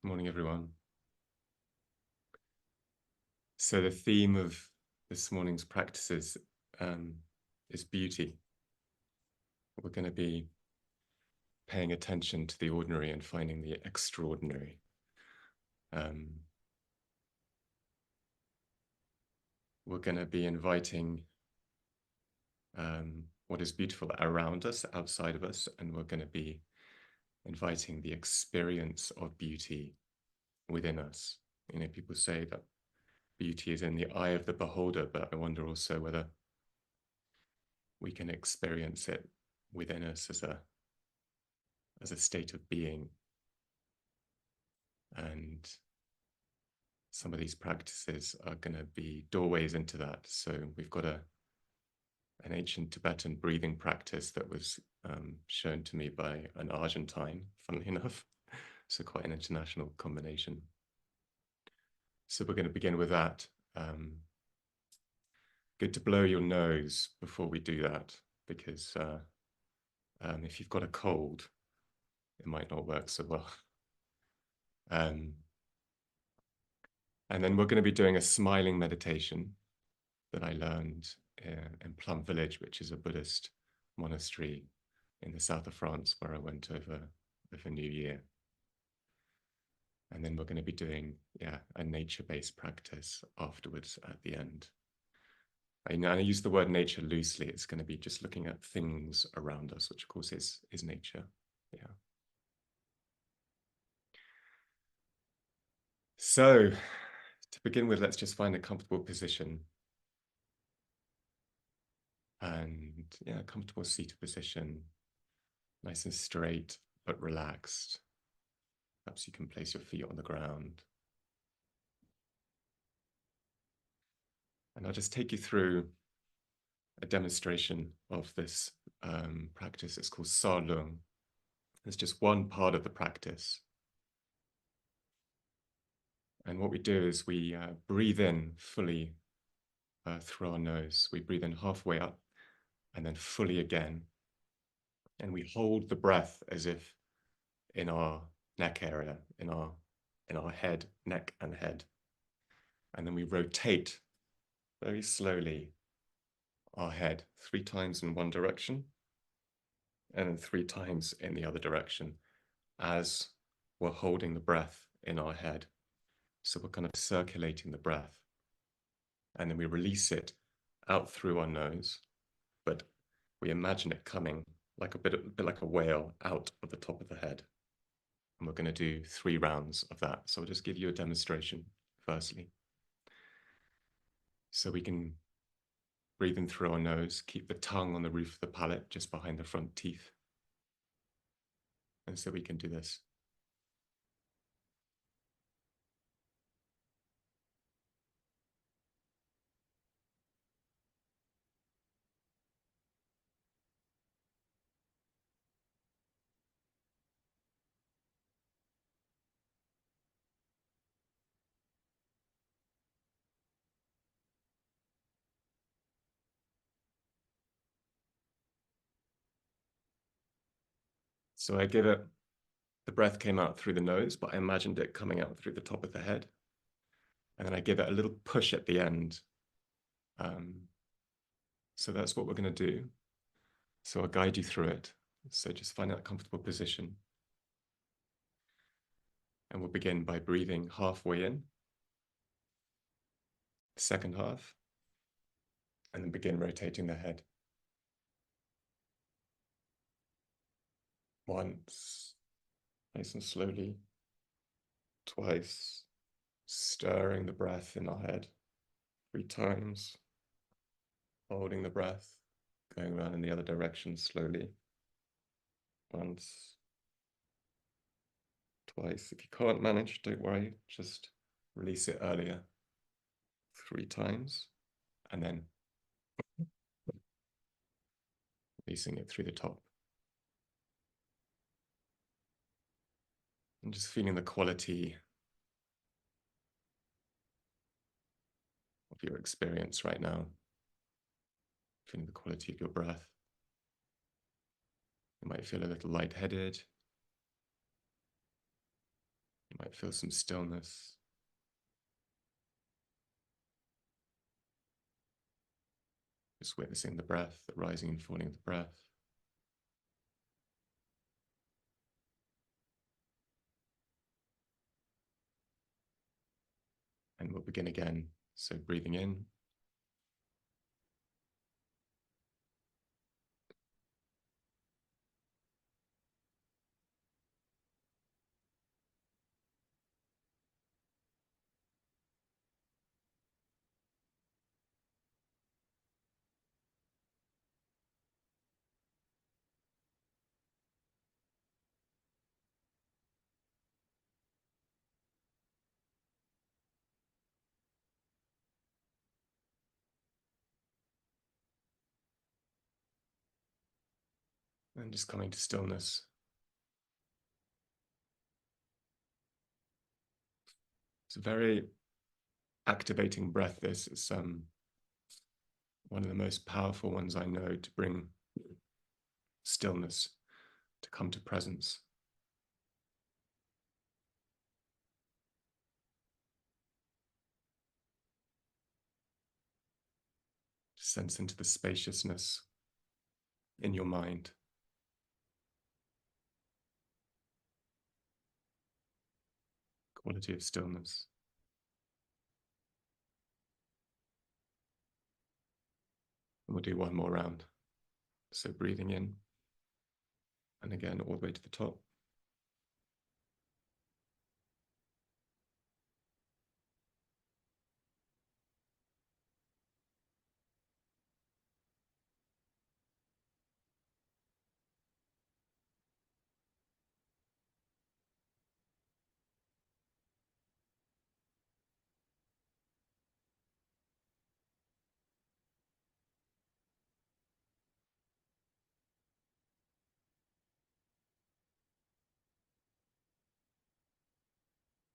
Morning, everyone. So the theme of this morning's practices is beauty. We're going to be paying attention to the ordinary and finding the extraordinary. We're going to be inviting what is beautiful around us, outside of us, and we're going to be inviting the experience of beauty within us. You know, people say that beauty is in the eye of the beholder, but I wonder also whether we can experience it within us as a state of being. And some of these practices are going to be doorways into that. So we've got an ancient Tibetan breathing practice that was shown to me by an Argentine, funnily enough. So quite an international combination. So we're going to begin with that. Good to blow your nose before we do that, because if you've got a cold, it might not work so well. And then we're going to be doing a smiling meditation that I learned in Plum Village, which is a Buddhist monastery in the south of France, where I went over New Year. And then we're going to be doing, a nature-based practice afterwards at the end. I use the word nature loosely. It's going to be just looking at things around us, which of course is nature. Yeah. So to begin with, let's just find a comfortable position. And a comfortable seated position, nice and straight, but relaxed. Perhaps you can place your feet on the ground. And I'll just take you through a demonstration of this practice. It's called Sa Lung. It's just one part of the practice. And what we do is we breathe in fully through our nose. We breathe in halfway up and then fully again. And we hold the breath as if in our neck area, in our head, neck and head. And then we rotate very slowly our head 3 times in one direction and then 3 times in the other direction as we're holding the breath in our head. So we're kind of circulating the breath. And then we release it out through our nose, but we imagine it coming like a bit like a whale out of the top of the head. And we're going to do 3 rounds of that. So I'll just give you a demonstration firstly. So we can breathe in through our nose, keep the tongue on the roof of the palate, just behind the front teeth. And so we can do this. So the breath came out through the nose, but I imagined it coming out through the top of the head. And then I give it a little push at the end. So that's what we're going to do. So I'll guide you through it. So just find that comfortable position. And we'll begin by breathing halfway in, second half, and then begin rotating the head. Once, nice and slowly. Twice, stirring the breath in our head. 3 times, holding the breath, going around in the other direction slowly. Once, twice. If you can't manage, don't worry, just release it earlier. 3 times, and then releasing it through the top. And just feeling the quality of your experience right now. Feeling the quality of your breath. You might feel a little lightheaded. You You might feel some stillness. Just witnessing the breath, the rising and falling of the breath. And we'll begin again. So breathing in. And just coming to stillness. It's a very activating breath, this. It's one of the most powerful ones I know to bring stillness, to come to presence. To sense into the spaciousness in your mind. Quality of stillness. And we'll do one more round. So breathing in, and again, all the way to the top.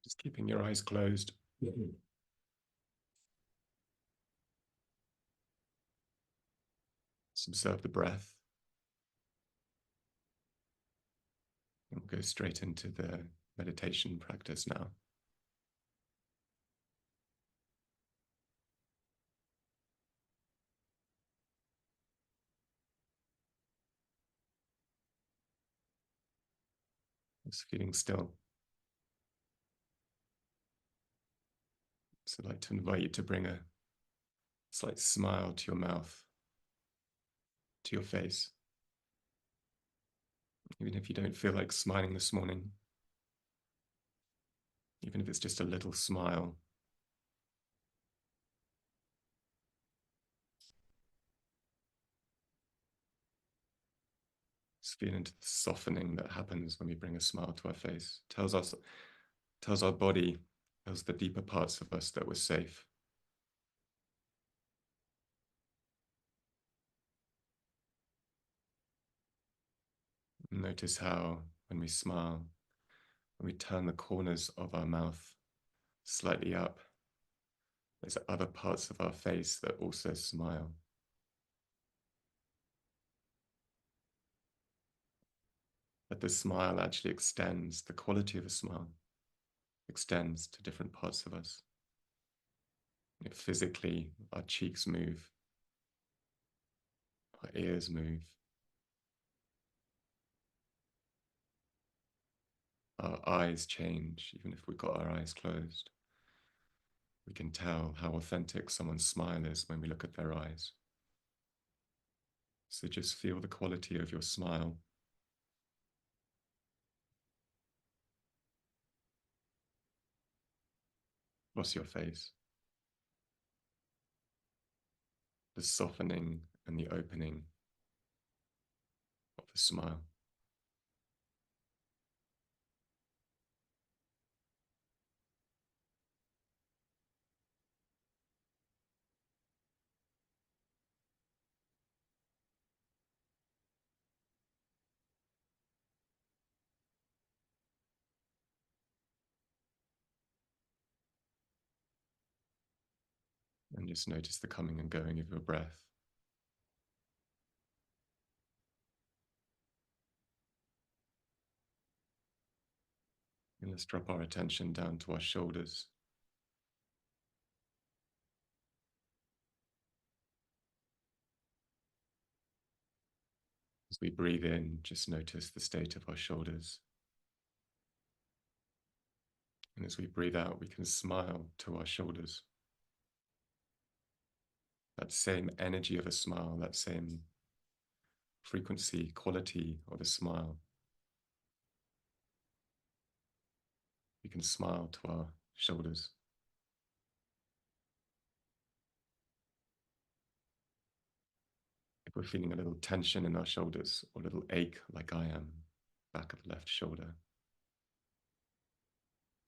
Just keeping your eyes closed. Just observe the breath. And we'll go straight into the meditation practice now. Just feeling still. So I'd like to invite you to bring a slight smile to your mouth, to your face. Even if you don't feel like smiling this morning, even if it's just a little smile. Just feel into the softening that happens when we bring a smile to our face. Tells our body, tells the deeper parts of us that we're safe. Notice how when we smile, when we turn the corners of our mouth slightly up, there's other parts of our face that also smile. But the smile actually extends, the quality of a smile extends to different parts of us. Physically, our cheeks move, our ears move, our eyes change, even if we've got our eyes closed. We can tell how authentic someone's smile is when we look at their eyes. So just feel the quality of your smile. Across your face. The softening and the opening of the smile. And just notice the coming and going of your breath. And let's drop our attention down to our shoulders. As we breathe in, just notice the state of our shoulders. And as we breathe out, we can smile to our shoulders. That same energy of a smile, that same frequency, quality of a smile. We can smile to our shoulders. If we're feeling a little tension in our shoulders or a little ache like I am, back of the left shoulder,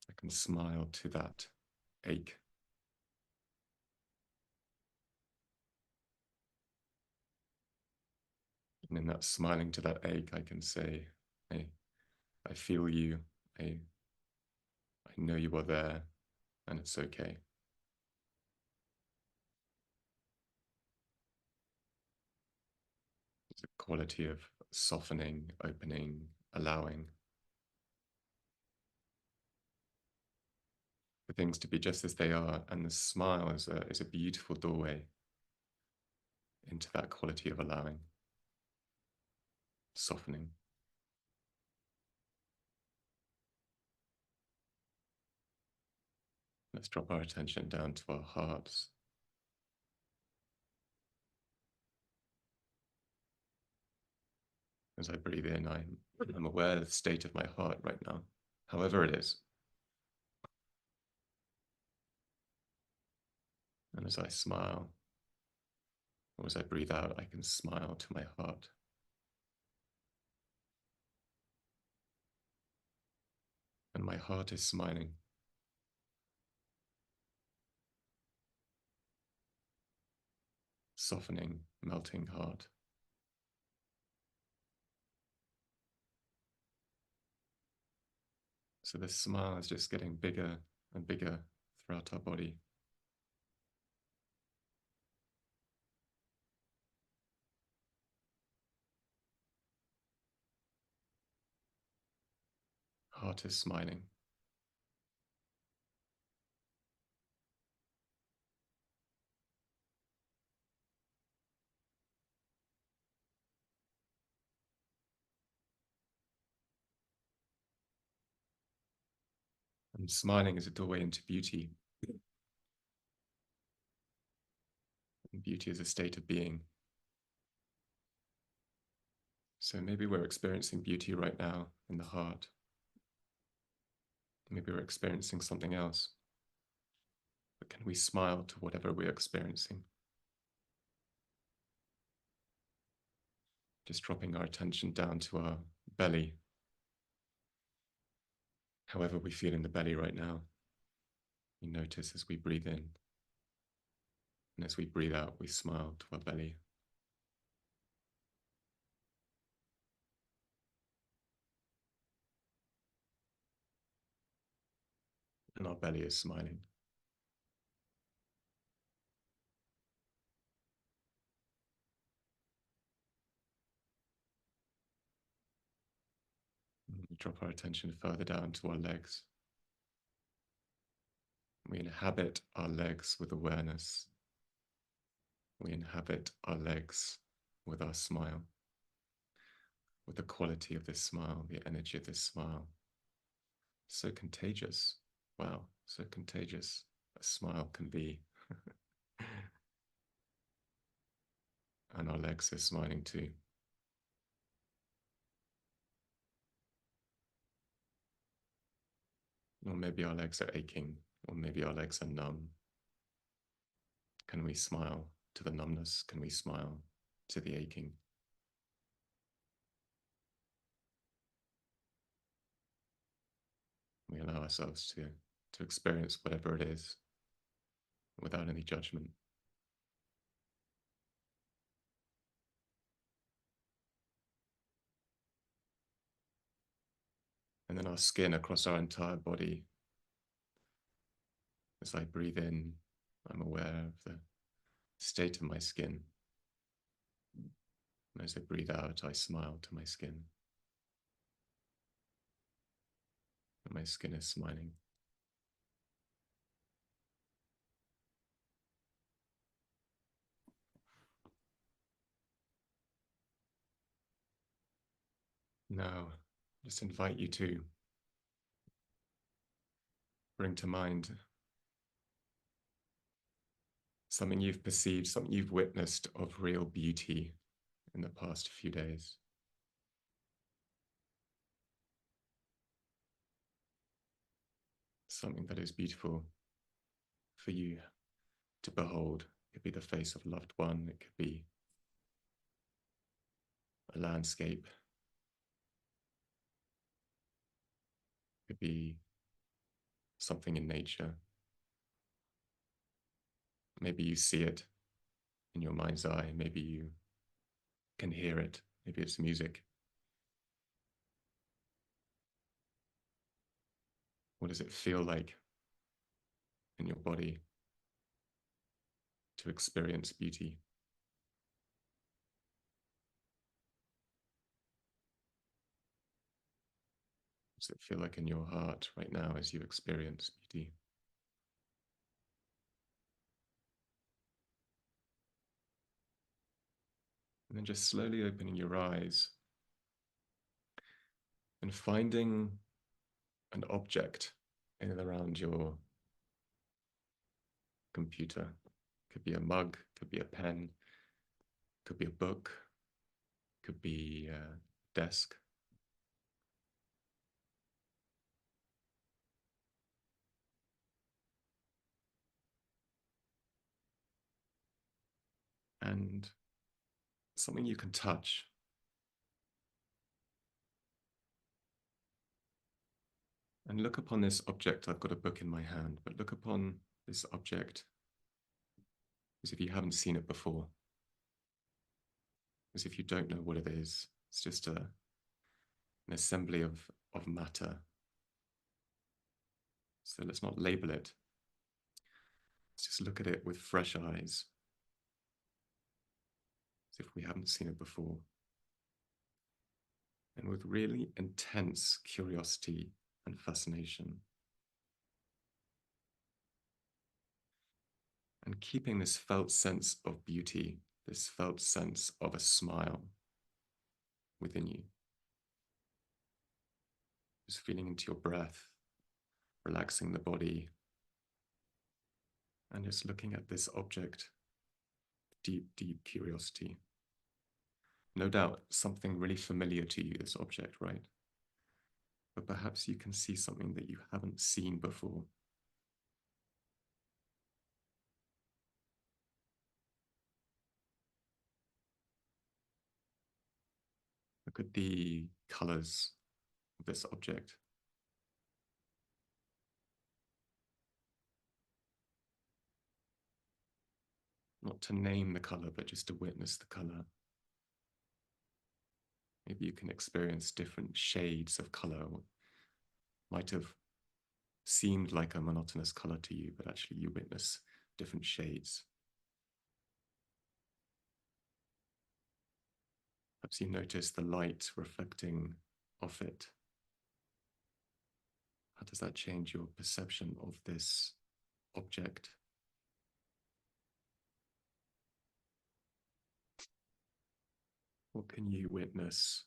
I can smile to that ache. And in that smiling to that ache, I can say, hey, I feel you. I know you are there and it's okay. It's a quality of softening, opening, allowing for things to be just as they are. And the smile is a beautiful doorway into that quality of allowing, softening. Let's drop our attention down to our hearts. As I breathe in, I'm aware of the state of my heart right now, however it is. And as I smile, or as I breathe out, I can smile to my heart. And my heart is smiling. Softening, melting heart. So this smile is just getting bigger and bigger throughout our body. Heart is smiling. And smiling is a doorway into beauty. And beauty is a state of being. So maybe we're experiencing beauty right now in the heart. Maybe we're experiencing something else. But can we smile to whatever we're experiencing? Just dropping our attention down to our belly. However we feel in the belly right now. We notice as we breathe in. And as we breathe out, we smile to our belly. And our belly is smiling. And we drop our attention further down to our legs. We inhabit our legs with awareness. We inhabit our legs with our smile, with the quality of this smile, the energy of this smile. So contagious. Wow, so contagious a smile can be. And our legs are smiling too. Or maybe our legs are aching, or maybe our legs are numb. Can we smile to the numbness? Can we smile to the aching? We allow ourselves to experience whatever it is without any judgment. And then our skin across our entire body. As I breathe in, I'm aware of the state of my skin. And as I breathe out, I smile to my skin. My skin is smiling. Now, just invite you to bring to mind something you've perceived, something you've witnessed of real beauty in the past few days. Something that is beautiful for you to behold. It could be the face of a loved one, it could be a landscape, it could be something in nature. Maybe you see it in your mind's eye, maybe you can hear it, maybe it's music. What does it feel like in your body to experience beauty? What does it feel like in your heart right now as you experience beauty? And then just slowly opening your eyes and finding an object in and around your computer. Could be a mug, could be a pen, could be a book, could be a desk. And something you can touch. And look upon this object. I've got a book in my hand, but look upon this object as if you haven't seen it before, as if you don't know what it is. It's just an assembly of matter. So let's not label it. Let's just look at it with fresh eyes, as if we haven't seen it before. And with really intense curiosity and fascination. And keeping this felt sense of beauty, this felt sense of a smile within you. Just feeling into your breath, relaxing the body, and just looking at this object, deep, deep curiosity. No doubt something really familiar to you, this object, right? But perhaps you can see something that you haven't seen before. Look at the colors of this object. Not to name the color, but just to witness the color. Maybe you can experience different shades of color. Might have seemed like a monotonous color to you, but actually you witness different shades. Perhaps you notice the light reflecting off it. How does that change your perception of this object? What can you witness?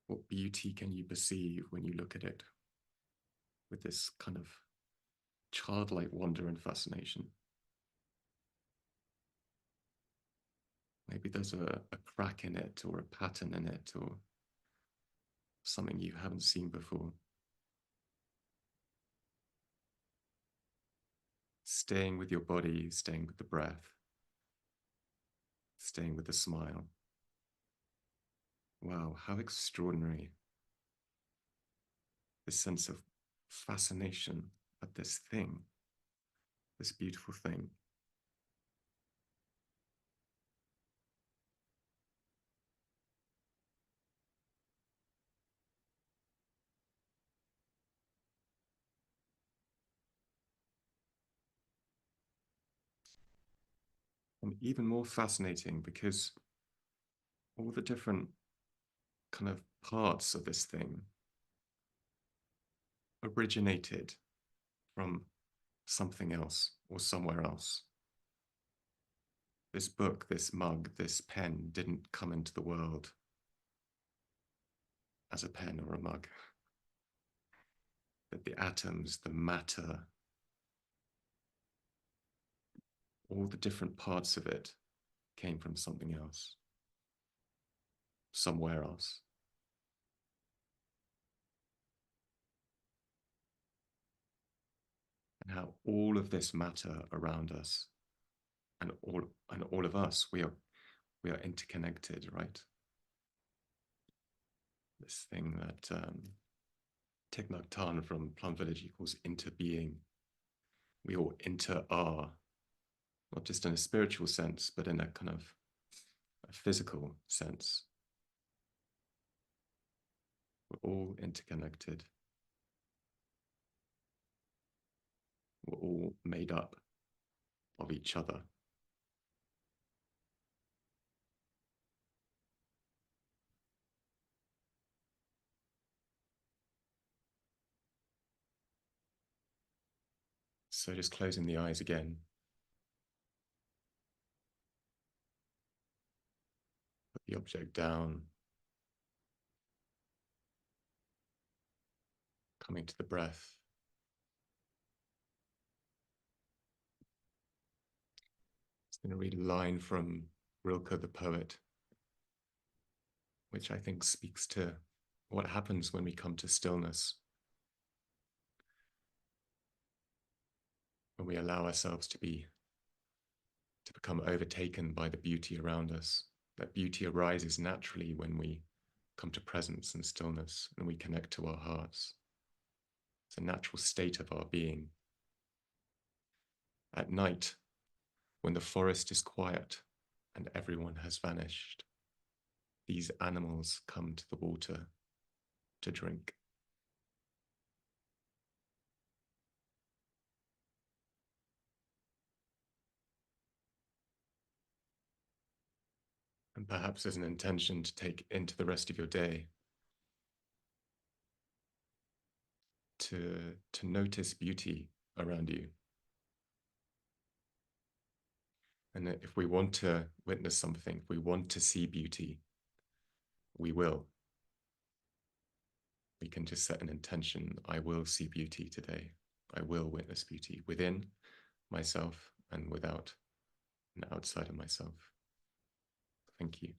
What beauty can you perceive when you look at it with this kind of childlike wonder and fascination? Maybe there's a crack in it or a pattern in it or something you haven't seen before. Staying with your body, staying with the breath, staying with the smile. Wow, how extraordinary. This sense of fascination at this thing, this beautiful thing. And even more fascinating because all the different kind of parts of this thing originated from something else or somewhere else. This book, this mug, this pen didn't come into the world as a pen or a mug. That the atoms, the matter, all the different parts of it came from something else, somewhere else. And how all of this matter around us and all of us, we are interconnected, right? This thing that Thich Nhat Hanh from Plum Village calls interbeing. We all are, not just in a spiritual sense, but in a kind of a physical sense. We're all interconnected. We're all made up of each other. So just closing the eyes again. Put the object down. Coming to the breath. I'm going to read a line from Rilke the poet, which I think speaks to what happens when we come to stillness. When we allow ourselves to become overtaken by the beauty around us. That beauty arises naturally when we come to presence and stillness and we connect to our hearts. It's a natural state of our being. At night, when the forest is quiet and everyone has vanished, these animals come to the water to drink. And perhaps as an intention to take into the rest of your day, to notice beauty around you. And that if we want to witness something, if we want to see beauty, we will. We can just set an intention. I will see beauty today. I will witness beauty within myself and without and outside of myself. Thank you.